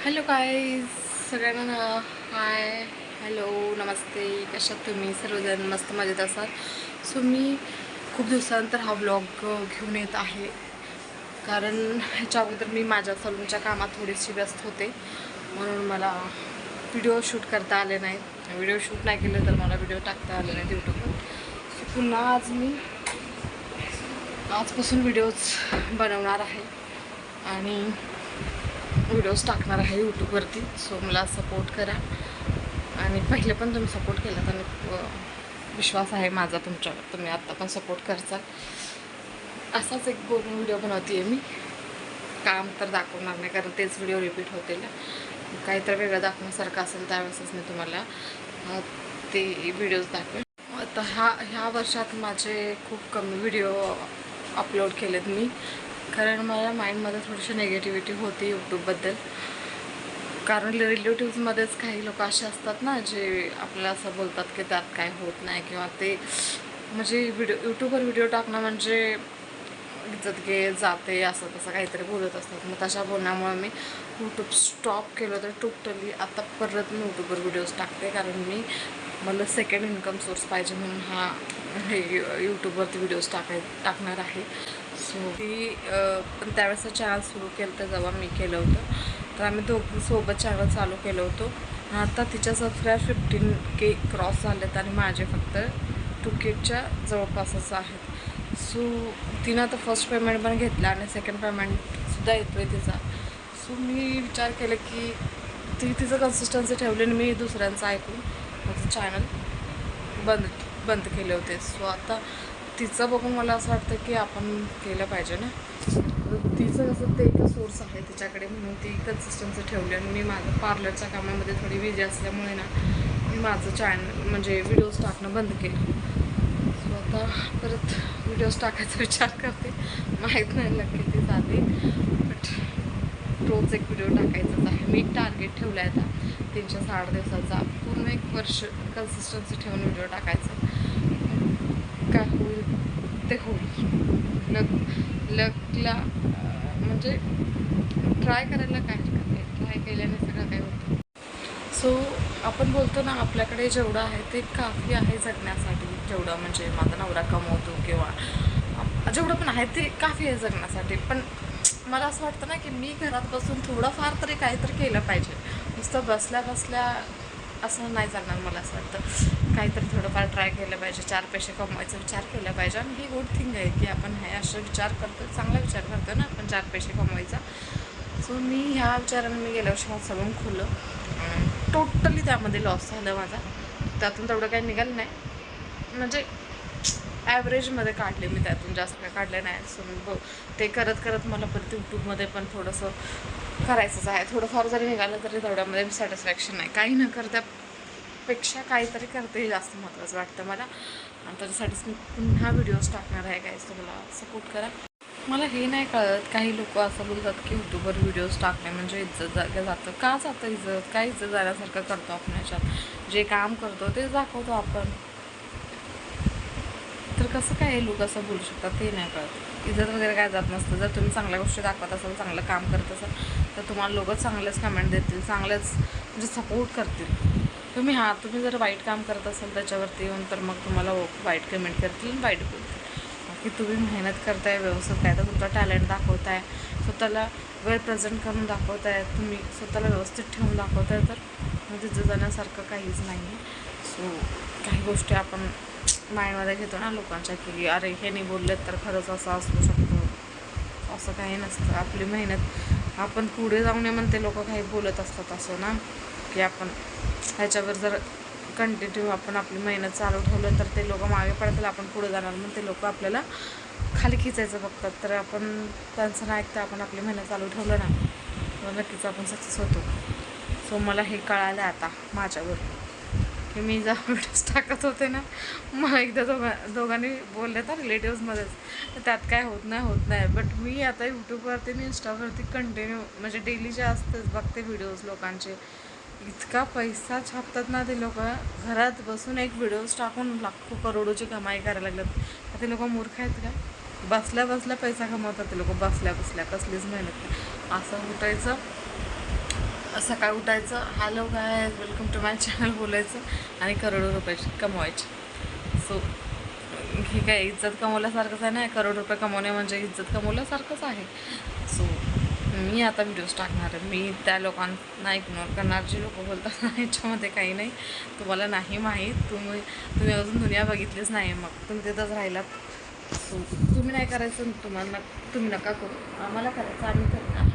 Hello guys, सगळ्यांना हाय, hello, नमस्ते. कशात तुम्ही सर्वजण मस्त मजेत असाल. सो मी खूप दिवसानंतर हा व्लॉग घेऊन येत आहे, कारण ह्याच्या अगोदर मी माझ्या सलूनच्या कामात थोडीशी व्यस्त होते, म्हणून मला व्हिडिओ शूट करता आले नाहीत. व्हिडिओ शूट नाही केलं तर मला व्हिडिओ टाकता आले नाहीत यूट्यूबवर. सो पुन्हा आजपासून व्हिडिओज बनवणार आहे आणि व्हिडिओज टाकणार आहे यूट्यूबवरती. सो मला सपोर्ट करा, आणि पहिले पण तुम्ही सपोर्ट केला तर विश्वास आहे माझा तुमच्यावर, तुम्ही आत्ता पण सपोर्ट करचाल. असाच एक बोलून व्हिडिओ बनवते आहे मी. काम तर दाखवणार नाही, कारण तेच व्हिडिओ रिपीट होतील. काहीतरी वेगळं दाखवण्यासारखं असेल त्यावेळेसच मी तुम्हाला ते व्हिडिओज दाखवेन. आता ह्या वर्षात माझे खूप कमी व्हिडिओ अपलोड केलेत मी, कारण माझ्या माइंडमध्ये थोडीशी निगेटिव्हिटी होती यूट्यूबबद्दल. कारण रिलेटिव्समध्येच काही लोक असे असतात ना, जे आपल्याला असं बोलतात की त्यात काय होत नाही, किंवा ते म्हणजे यूट्यूबवर व्हिडिओ टाकणं म्हणजे इज्जत घे जाते असं तसं काहीतरी बोलत असतात. मग तशा बोलण्यामुळे मी यूट्यूब स्टॉप केलं. तर टोटली आता परत मी यूट्यूबवर व्हिडिओज टाकते, कारण मला सेकंड इन्कम सोर्स पाहिजे, म्हणून हे यूट्यूबवरती व्हिडिओज टाकणार आहे. सो ती पण त्यावेळेस चॅनल सुरू केलं तर जेव्हा मी केलं होतं, तर आम्ही दोघं सोबत चॅनल चालू केलं होतं. आता तिच्या सबस्क्राईब 15K क्रॉस झालेत आणि माझे फक्त 2Kच्या जवळपासच आहेत. सो तिनं आता फर्स्ट पेमेंट पण घेतला आणि सेकंड पेमेंटसुद्धा येतो आहे तिचा. सो मी विचार केला की तिचं कन्सिस्टन्सी ठेवली आणि मी दुसऱ्यांचं ऐकून माझं चॅनल बंद केले होते. सो आता तिचं बघून मला असं वाटतं की आपण केलं पाहिजे ना. तिचं कसं ते एक सोर्स आहे तिच्याकडे, म्हणून ती कन्सिस्टन्सी ठेवली. आणि मी माझं पार्लरच्या कामामध्ये थोडी बिझी असल्यामुळे ना, मी माझं चॅनल म्हणजे व्हिडिओज टाकणं बंद केलं. सो आता परत व्हिडिओज टाकायचा विचार करते. माहीत नाही नक्की ती जाते, बट रोज एक व्हिडिओ टाकायचाच आहे. मी एक टार्गेट ठेवलं आहे आता 360 दिवसाचा, पूर्ण 1 वर्ष कन्सिस्टन्सी ठेवून व्हिडिओ टाकायचा. काय होईल ते होईल. लकला म्हणजे ट्राय करायला काय हरकत नाही, ट्राय केल्याने सगळं काय होतं. सो आपण बोलतो ना, आपल्याकडे जेवढं आहे ते काफी आहे जगण्यासाठी. जेवढं म्हणजे माझा नवरा कमवतो किंवा जेवढं पण आहे ते काफी आहे जगण्यासाठी. पण मला असं वाटतं ना की मी घरात बसून थोडंफार तरी काहीतरी केलं पाहिजे. नुसतं बसल्या बसल्या असं नाही चालणार. मला असं वाटतं काहीतरी थोडंफार ट्राय केलं पाहिजे, 4 पैसे कमवायचा विचार केला पाहिजे. आणि ही गुड थिंग आहे की आपण हे असं विचार करतो, चांगला विचार करतो ना आपण, 4 पैसे कमवायचा. सो मी ह्या विचाराने मी गेल्या वर्षी माझं सलून खोललं. टोटली त्यामध्ये लॉस झालं माझा. त्यातून तेवढं काही निघालं नाही, म्हणजे ॲव्हरेजमध्ये काढले मी, त्यातून जास्त काय काढले नाही. सो ते करत करत मला परत यूट्यूबमध्ये पण थोडंसं करायचंच आहे. थोडंफार जरी निघालं तरी तेवढ्यामध्ये सॅटिस्फॅक्शन नाही. काही न करण्यापेक्षा काहीतरी करते हे जास्त महत्त्वाचं वाटतं मला. आणि त्याच्यासाठीच मी पुन्हा व्हिडिओज टाकणार आहे. काहीच तुम्हाला सपोर्ट करा. मला हे नाही कळत, काही लोक असं बोलतात की यूट्यूबवर व्हिडिओज टाकणे म्हणजे इज्जत जातं. का जातं इज्जत? काय इज्जत जाण्यासारखं करतो आपण ह्याच्यात? जे काम करतो तेच दाखवतो आपण, तर कसं काय लोक असं बोलू शकतात ते नाही कळत. इज्जत वगैरे काय जात नसतं. जर तुम्ही चांगल्या गोष्टी दाखवत असाल, चांगलं काम करत असाल, तर तुम्हाला लोक चांगलेच कमेंट देतील, चांगलेच म्हणजे सपोर्ट करतील. तुम्ही जर वाईट काम करत असाल त्याच्यावरती येऊन, तर मग तुम्हाला वाईट कमेंट करतील, वाईट बोलतील. की तुम्ही मेहनत करताय, व्यवस्थित काय तर तुमचा टॅलेंट दाखवताय, स्वतःला वेल प्रेझेंट करून दाखवताय, तुम्ही स्वतःला व्यवस्थित ठेवून दाखवताय, तर तिथं जाण्यासारखं काहीच नाही आहे. सो काही गोष्टी आपण माइंडमध्ये घेतो ना लोकांच्या, की अरे हे नाही बोललेत तर खरंच असं असू शकतं. असं काही नसतं. आपली मेहनत आपण पुढे जाऊ नये म्हणून ते लोक काही बोलत असतात असं ना, की आपण ह्याच्यावर जर कंटिन्यू आपण आपली मेहनत चालू ठेवलं तर ते लोक मागे पडतील, आपण पुढे जाणार म्हणून ते लोक आपल्याला खाली खिचायचं बघतात. तर आपण त्यांचं नाही ऐकता आपण आपली मेहनत चालू ठेवलं ना, तर नक्कीच आपण सक्सेस होतो. सो मला हे कळालं आता माझ्यावर, की मी जेव्हा व्हिडिओज टाकत होते ना, मला एकदा दोघांनी बोलले तर रिलेटिव्समध्येच, त्यात काय होत नाही. बट मी आता यूट्यूबवरती आणि इंस्टावरती कंटिन्यू म्हणजे डेली जे असतेच बघते व्हिडिओज लोकांचे. इतका पैसा छापतात ना ते लोक, घरात बसून एक व्हिडिओज टाकून लाखो करोडोची कमाई करायला लागल्यात. ते लोक मूर्ख आहेत का? बसल्या बसल्या पैसा कमवतात ते लोक, बसल्या बसल्या, कसलीच मेहनत नाही. असं उठायचं, सकाळी उठायचं, हॅलो काय वेलकम टू माय चॅनल बोलायचं आणि करोडो रुपये कमवायचे. सो हे काय इज्जत कमवल्यासारखंच आहे ना, करोड रुपये कमवणे म्हणजे इज्जत कमवल्यासारखंच आहे. सो मी आता व्हिडिओज टाकणार आहे. मी त्या लोकांना इग्नोर करणार जे लोक बोलतात ना ह्याच्यामध्ये काही नाही. तुम्हाला नाही माहीत, तुम्ही अजून दुनिया बघितलीच नाही, मग तुम्ही तिथंच राहिलात. सो तुम्ही नाही करायचं, तुम्ही नका करू, आम्हाला करायचं, आम्ही करणार.